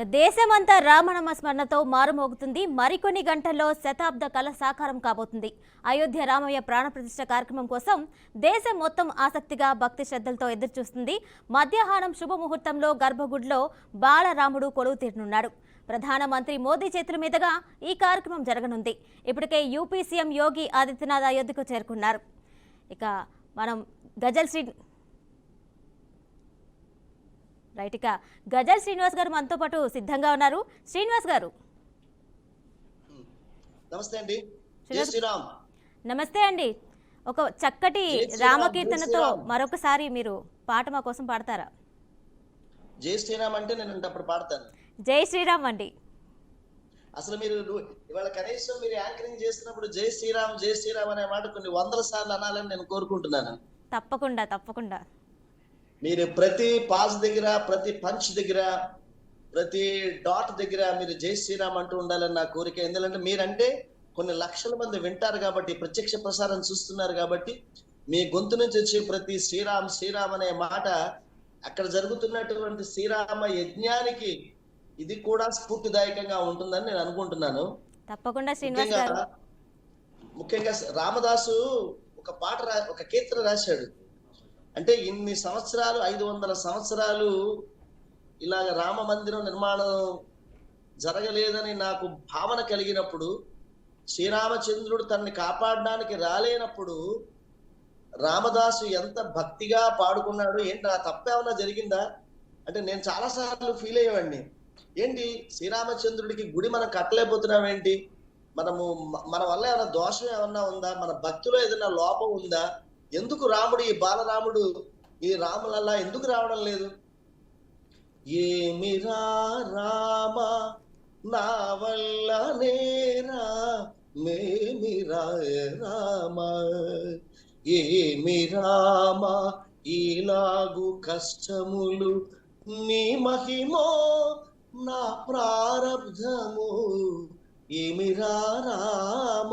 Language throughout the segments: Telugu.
దేశమంతా రామనామ స్మరణతో మారుమోగుతుంది. మరికొన్ని గంటల్లో శతాబ్ద కళ సాకారం కాబోతుంది. అయోధ్య రామయ్య ప్రాణప్రతిష్ఠ కార్యక్రమం కోసం దేశం మొత్తం ఆసక్తిగా భక్తి శ్రద్ధలతో ఎదురుచూస్తుంది. మధ్యాహ్నం శుభముహూర్తంలో గర్భగుడిలో బాలరాముడు కొలువు తీరనున్నాడు. ప్రధానమంత్రి మోదీ చేతుల మీదుగా ఈ కార్యక్రమం జరగనుంది. ఇప్పటికే యూపీ సీఎం యోగి ఆదిత్యనాథ్ అయోధ్యకు చేరుకున్నారు. ఇక మనం గజల్ శ్రీనివాస్ గారు మనతో పాటు సిద్ధంగా ఉన్నారు. శ్రీనివాస్ గారు నమస్తే అండి. జై శ్రీరామ్. నమస్తే అండి. ఒక చక్కటి రామకీర్తనతో మరొకసారి మీరు పాట మా కోసం పాడతారా? జై శ్రీరామ్ అంటే నేను అప్పుడు పాడతాను. జై శ్రీరామ్ అండి. అసలు మీరు ఇవాళ కనీసం మీరు యాంకరింగ్ చేస్తున్నప్పుడు జై శ్రీరామ్ అనే మాట కొన్ని వందల సార్లు అనాలని నేను కోరుకుంటున్నాను. తప్పకుండా మీరు ప్రతి పాజ్ దగ్గర, ప్రతి పంచ్ దగ్గర, ప్రతి డాట్ దగ్గర మీరు జై శ్రీరామ్ అంటూ ఉండాలని నా కోరిక. ఎందుకంటే మీరంటే కొన్ని లక్షల మంది వింటారు కాబట్టి, ప్రత్యక్ష ప్రసారం చూస్తున్నారు కాబట్టి, మీ గొంతు నుంచి వచ్చే ప్రతి శ్రీరామ్ అనే మాట అక్కడ జరుగుతున్నటువంటి శ్రీరామ యజ్ఞానికి ఇది కూడా స్ఫూర్తిదాయకంగా ఉంటుందని నేను అనుకుంటున్నాను. తప్పకుండా శ్రీనివాస్ గారు. ముఖ్యంగా రామదాసు ఒక కీర్తన రాశాడు. అంటే ఇన్ని సంవత్సరాలు, 500 సంవత్సరాలు ఇలాగ రామ మందిరం నిర్మాణం జరగలేదని నాకు భావన కలిగినప్పుడు, శ్రీరామచంద్రుడు తనని కాపాడడానికి రాలేనప్పుడు రామదాసు ఎంత భక్తిగా పాడుకున్నాడు. ఏంటి ఆ తప్పేమన్నా జరిగిందా అంటే నేను చాలా సార్లు ఫీల్ అయ్యేవాడిని. ఏంటి శ్రీరామచంద్రుడికి గుడి మనం కట్టలేకపోతున్నామేంటి, మన వల్ల ఏమైనా దోషం ఏమన్నా ఉందా, మన భక్తిలో ఏదైనా లోపం ఉందా, ఎందుకు రాముడు ఈ బాలరాముడు ఈ రాములల్లా ఎందుకు రావడం లేదు? ఏమిరా రామ నా వల్ల నేరా మేమిరా రామ, ఏమి రామ ఇలాగు కష్టములు, నీ మహిమో నా ప్రారబ్ధము, ఏమిరా రామ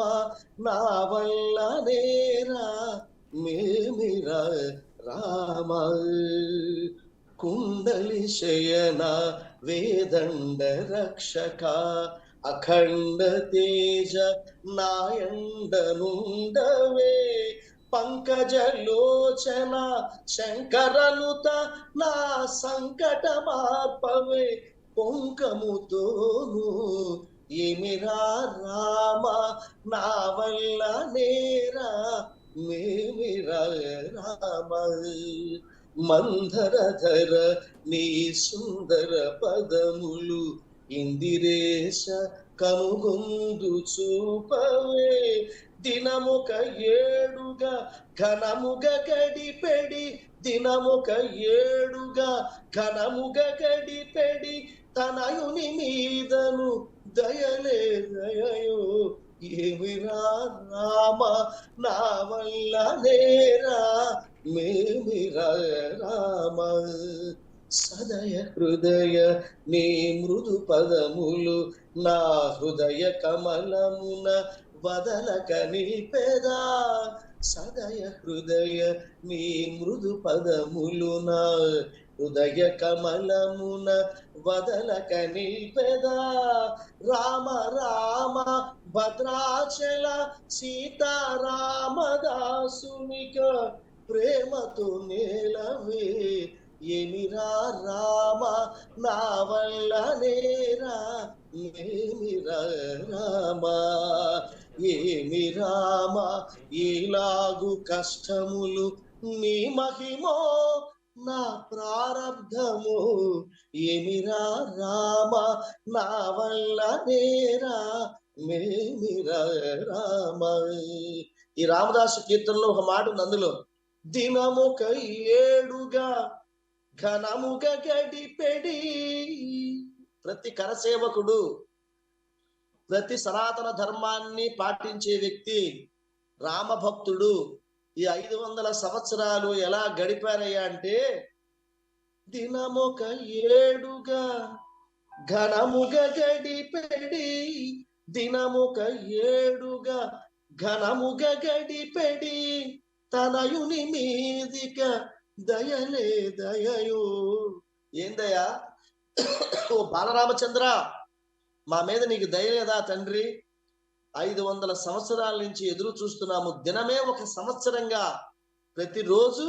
నా వల్ల నేరా మేమిరా రామ, కుండలి శయన వేదండ రక్షక, అఖండ తేజ నాయండనుండవే, పంకజలోచన శంకరనుత నా సంకటమార్పవే, పొంకముతోను ఏమిరా రామ నా వల్ల నేరా మేమిరా రామ, మందరధర నీ సుందర పదములు, ఇందిరేశ కనుగొందు చూపవే, దినముక ఏడుగా ఘనముగ గడిపెడి, దినముక ఏడుగా ఘనముగ గడిపెడి, తనయుని మీదను దయలే దయయో, ఏమిరా రామ నా వల్ల నేరా మేమిరా రామ, సదయ హృదయ నీ మృదు పదములు, నా హృదయ కమలమున వదలక నిలిపెదా, సదయ హృదయ నీ మృదు పదములు, నా హృదయ కమలమున వదలక నిలిపెదా, రామ రామ భద్రాచల సీతారామదాసునిక ప్రేమతో నేలవే, ఏమిరా రామ నా వల్ల నేరా మేమిరా రామ, ఏమి రామ ఇలాగు కష్టములు, నీ మహిమో నా ప్రారబ్ధము, ఏమిరా రామ నా వల్ల నేరా మేమిరా రామ. ఈ రామదాసు కీర్తనలో ఒక మాట ఉంది. అందులో దినముక ఏడుగా ఘనముగ గడిపెడి, ప్రతి కరసేవకుడు, ప్రతి సనాతన ధర్మాన్ని పాటించే వ్యక్తి, రామభక్తుడు ఈ 500 సంవత్సరాలు ఎలా గడిపారయ్యా అంటే, దినముక ఏడుగా ఘనముగ గడిపెడి, దినముక ఏడుగా ఘనముగ గడిపెడి, తనయుని మీదిక దయలే దయయో. ఏందయ్యా ఓ బాలరామచంద్ర, మా మీద నీకు దయ లేదా తండ్రి? 500 సంవత్సరాల నుంచి ఎదురు చూస్తున్నాము. దినమే ఒక సంవత్సరంగా, ప్రతిరోజు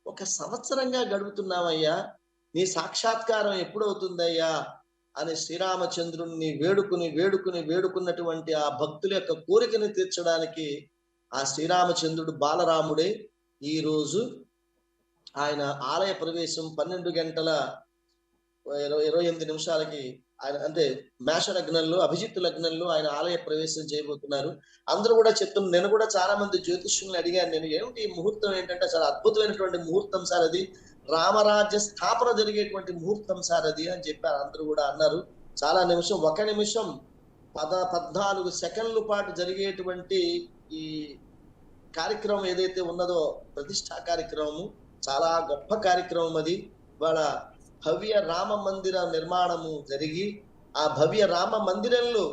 ఒక సంవత్సరంగా గడుపుతున్నామయ్యా. నీ సాక్షాత్కారం ఎప్పుడవుతుందయ్యా అని శ్రీరామచంద్రుణ్ణి వేడుకున్నటువంటి ఆ భక్తుల యొక్క కోరికని తీర్చడానికి ఆ శ్రీరామచంద్రుడు బాలరాముడే ఈ రోజు ఆయన ఆలయ ప్రవేశం 12 గంటల 28 నిమిషాలకి ఆయన, అంటే మేష లగ్నంలో, అభిజిత్ లగ్నంలో ఆయన ఆలయ ప్రవేశం చేయబోతున్నారు. అందరూ కూడా చెప్తున్నారు. నేను కూడా చాలా మంది జ్యోతిష్యుల్ని అడిగాను. నేను ఏమిటి ఈ ముహూర్తం ఏంటంటే, చాలా అద్భుతమైనటువంటి ముహూర్తం సార్ అది, రామరాజ్య స్థాపన జరిగేటువంటి ముహూర్తం సార్ అది అని చెప్పారు. అందరూ కూడా అన్నారు. చాలా నిమిషం, 1 నిమిషం 14 సెకండ్ల పాటు జరిగేటువంటి ఈ కార్యక్రమం ఏదైతే ఉన్నదో, ప్రతిష్టా కార్యక్రమము, చాలా గొప్ప కార్యక్రమం అది. వాళ్ళ భవ్య రామ మందిర నిర్మాణము జరిగి, ఆ భవ్య రామ మందిరంలో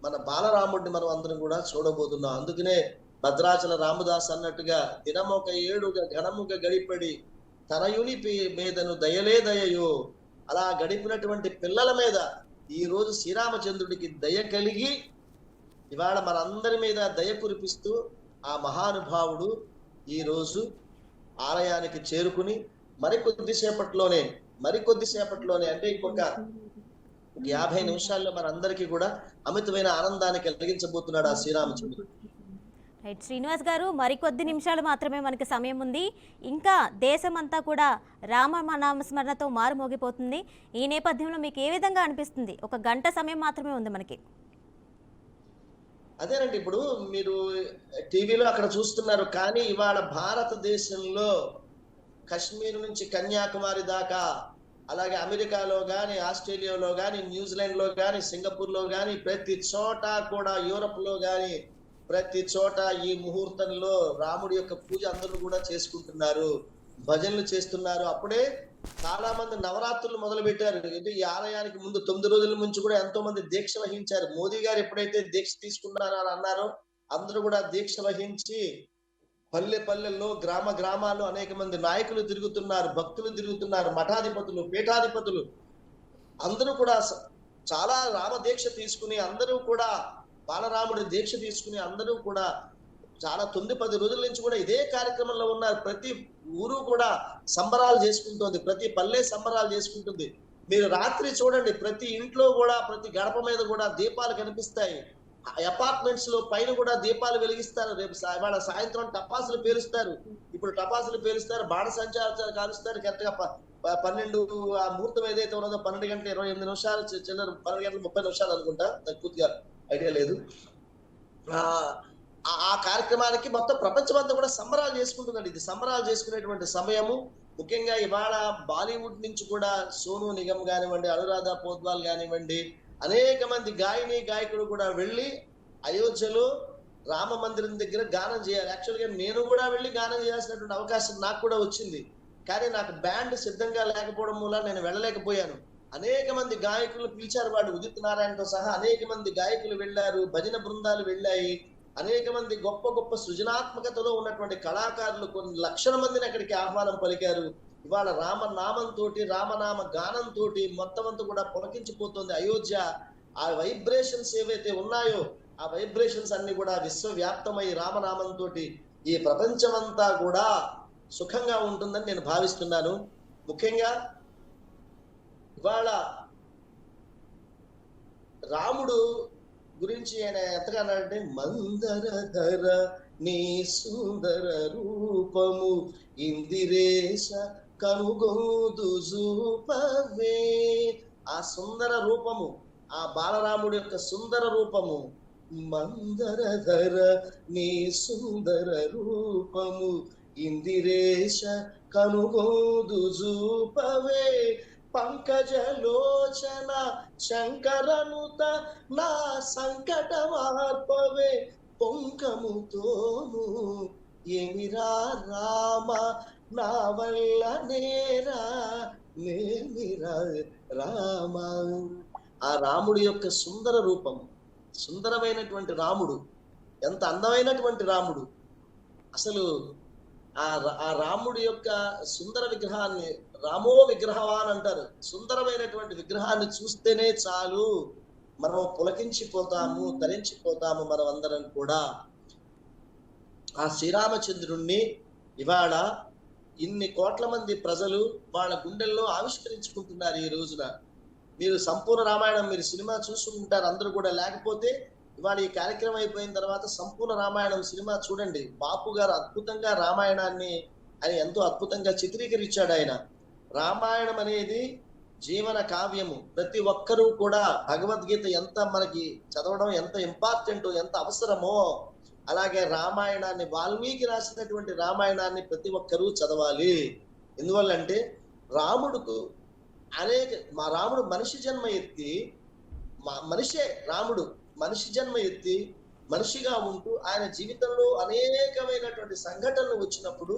మన బాలరాముడిని మనం అందరం కూడా చూడబోతున్నాం. అందుకనే భద్రాచల రామదాస్ అన్నట్టుగా, దినమొక ఏడుగా ఘనముగా గడిపడి తనయుని మీదను దయలే దయయో, అలా గడిపినటువంటి పిల్లల మీద ఈ రోజు శ్రీరామచంద్రుడికి దయ కలిగి ఇవాళ మనందరి మీద దయ కురిపిస్తూ ఆ మహానుభావుడు ఈ రోజు ఆలయానికి చేరుకుని మరికొద్దిసేపట్లోనే అంటే ఇంకొక 50 నిమిషాల్లో మనందరికీ కూడా అమితమైన ఆనందాన్ని కలిగించబోతున్నాడు ఆ శ్రీరామచంద్రుడు. రైట్ శ్రీనివాస్ గారు, మరికొద్ది నిమిషాలు మాత్రమే మనకి సమయం ఉంది. ఇంకా దేశం అంతా కూడా రామనామస్మరణతో మారుమోగిపోతుంది. ఈ నేపథ్యంలో మీకు ఏ విధంగా అనిపిస్తుంది? 1 గంట సమయం మాత్రమే ఉంది మనకి. అదేనండి, ఇప్పుడు మీరు టీవీలో అక్కడ చూస్తున్నారు, కానీ ఇవాళ భారతదేశంలో కశ్మీర్ నుంచి కన్యాకుమారి దాకా, అలాగే అమెరికాలో గాని, ఆస్ట్రేలియాలో గాని, న్యూజిలాండ్ లో గాని, సింగపూర్ లో గాని, ప్రతి చోట కూడా, యూరప్ లో గాని ప్రతి చోట ఈ ముహూర్తంలో రాముడి యొక్క పూజ అందరూ కూడా చేసుకుంటున్నారు, భజనలు చేస్తున్నారు. అప్పుడే చాలా మంది నవరాత్రులు మొదలు పెట్టారు. ఈ ఆలయానికి ముందు 9 రోజుల నుంచి కూడా ఎంతో మంది దీక్ష వహించారు. మోదీ గారు ఎప్పుడైతే దీక్ష తీసుకున్నారో అని అన్నారో, అందరూ కూడా దీక్ష వహించి పల్లెల్లో, గ్రామాల్లో అనేక మంది నాయకులు తిరుగుతున్నారు, భక్తులు తిరుగుతున్నారు, మఠాధిపతులు, పీఠాధిపతులు అందరూ కూడా చాలా రామదీక్ష తీసుకుని, అందరూ కూడా బాలరాముడి దీక్ష తీసుకుని, అందరూ కూడా చాలా 9-10 రోజుల నుంచి కూడా ఇదే కార్యక్రమంలో ఉన్నారు. ప్రతి ఊరు కూడా సంబరాలు చేసుకుంటుంది, ప్రతి పల్లె సంబరాలు చేసుకుంటుంది. మీరు రాత్రి చూడండి, ప్రతి ఇంట్లో కూడా, ప్రతి గడప మీద కూడా దీపాలు కనిపిస్తాయి. అపార్ట్మెంట్స్ లో పైన కూడా దీపాలు వెలిగిస్తారు. రేపు ఇవాళ సాయంత్రం టపాసులు పేలుస్తారు. ఇప్పుడు టపాసులు పేలుస్తారు, బాణ సంచారాలు కాలుస్తారు. కరెక్ట్ గా 12 ఆ ముహూర్తం ఏదైతే ఉన్నదో 12 గంటల 28 నిమిషాలు, చిల్లర 12 గంటల 30 నిమిషాలు అనుకుంటా, నాకు పూర్తిగా ఐడియా లేదు. ఆ కార్యక్రమానికి మొత్తం ప్రపంచం అంతా కూడా సంబరాలు చేసుకుంటుందండి. ఇది సంబరాలు చేసుకునేటువంటి సమయము. ముఖ్యంగా ఇవాళ బాలీవుడ్ నుంచి కూడా సోను నిగమ్ కానివ్వండి, అనురాధ పోద్వాల్ కానివ్వండి, అనేక మంది గాయకుడు కూడా వెళ్ళి అయోధ్యలో రామ మందిరం దగ్గర గానం చేయాలి. యాక్చువల్గా నేను కూడా వెళ్ళి గానం చేయాల్సినటువంటి అవకాశం నాకు కూడా వచ్చింది. కానీ నాకు బ్యాండ్ సిద్ధంగా లేకపోవడం మూల నేను వెళ్ళలేకపోయాను. అనేక మంది గాయకులు పిలిచారు, వాళ్ళు ఉదిత్ నారాయణతో సహా అనేక మంది గాయకులు వెళ్ళారు, భజన బృందాలు వెళ్ళాయి, అనేక మంది గొప్ప సృజనాత్మకతలో ఉన్నటువంటి కళాకారులు కొన్ని లక్షల మందిని అక్కడికి ఆహ్వానం పలికారు. ఇవాళ రామనామంతో, రామనామ గానంతో మొత్తం అంతా కూడా పులకించిపోతుంది అయోధ్య. ఆ వైబ్రేషన్స్ ఏవైతే ఉన్నాయో, ఆ వైబ్రేషన్స్ అన్ని కూడా విశ్వవ్యాప్తమై రామనామంతో ఈ ప్రపంచమంతా కూడా సుఖంగా ఉంటుందని నేను భావిస్తున్నాను. ముఖ్యంగా ఇవాళ రాముడు గురించి ఆయన ఎంతగా అన్నాడంటే, మందరధర నీ సుందర రూపము ఇందిరేశ కనుగోదు జూపవే. ఆ సుందర రూపము, ఆ బాలరాముడి యొక్క సుందర రూపము, మందరధర నీ సుందర రూపము ఇందిరేశ కనుగోదు జూపవే. పంకజలోచన శంకరనుత నా సంకట మార్పవే. పొంకముతోను ఏమిరా రామ నా వల్ల నేరా నేమిరా రామ. ఆ రాముడి యొక్క సుందర రూపం, సుందరమైనటువంటి రాముడు, ఎంత అందమైనటువంటి రాముడు. అసలు ఆ రాముడి యొక్క సుందర విగ్రహాన్ని, రామో విగ్రహవాన్ అంటారు. సుందరమైనటువంటి విగ్రహాన్ని చూస్తేనే చాలు మనం పులకించిపోతాము, తరించిపోతాము మనం అందరం కూడా. ఆ శ్రీరామచంద్రుణ్ణి ఇవాళ ఇన్ని కోట్ల మంది ప్రజలు వాళ్ళ గుండెల్లో ఆవిష్కరించుకుంటున్నారు ఈ రోజున. మీరు సంపూర్ణ రామాయణం మీరు సినిమా చూసుకుంటారు అందరూ కూడా. లేకపోతే ఇవాళ ఈ కార్యక్రమం అయిపోయిన తర్వాత సంపూర్ణ రామాయణం సినిమా చూడండి. బాపు గారు అద్భుతంగా రామాయణాన్ని ఆయన ఎంతో అద్భుతంగా చిత్రీకరించాడు ఆయన. రామాయణం అనేది జీవన కావ్యము. ప్రతి ఒక్కరూ కూడా భగవద్గీత ఎంత మనకి చదవడం ఎంత ఇంపార్టెంటో, ఎంత అవసరమో, అలాగే రామాయణాన్ని, వాల్మీకి రాసినటువంటి రామాయణాన్ని ప్రతి ఒక్కరూ చదవాలి. ఎందువల్లంటే రాముడుకు మా రాముడు మనిషి జన్మ ఎత్తి, మనిషే రాముడు మనిషి జన్మ ఎత్తి మనిషిగా ఉంటూ ఆయన జీవితంలో అనేకమైనటువంటి సంఘటనలు వచ్చినప్పుడు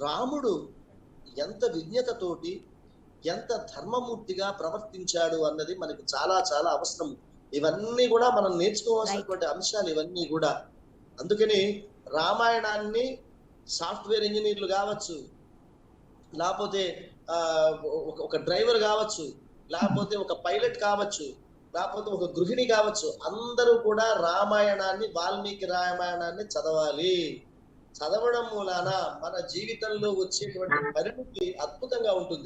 రాముడు ఎంత విజ్ఞతతోటి, ఎంత ధర్మమూర్తిగా ప్రవర్తించాడు అన్నది మనకి చాలా చాలా అవసరం. ఇవన్నీ కూడా మనం నేర్చుకోవాల్సినటువంటి అంశాలు ఇవన్నీ కూడా. అందుకని రామాయణాన్ని సాఫ్ట్వేర్ ఇంజనీర్లు కావచ్చు, లేకపోతే ఒక డ్రైవర్ కావచ్చు, లేకపోతే ఒక పైలట్ కావచ్చు, లేకపోతే ఒక గృహిణి కావచ్చు, అందరూ కూడా రామాయణాన్ని, వాల్మీకి రామాయణాన్ని చదవాలి. చదవడం మూలాన మన జీవితంలో వచ్చేటువంటి పరిణితి అద్భుతంగా ఉంటుంది.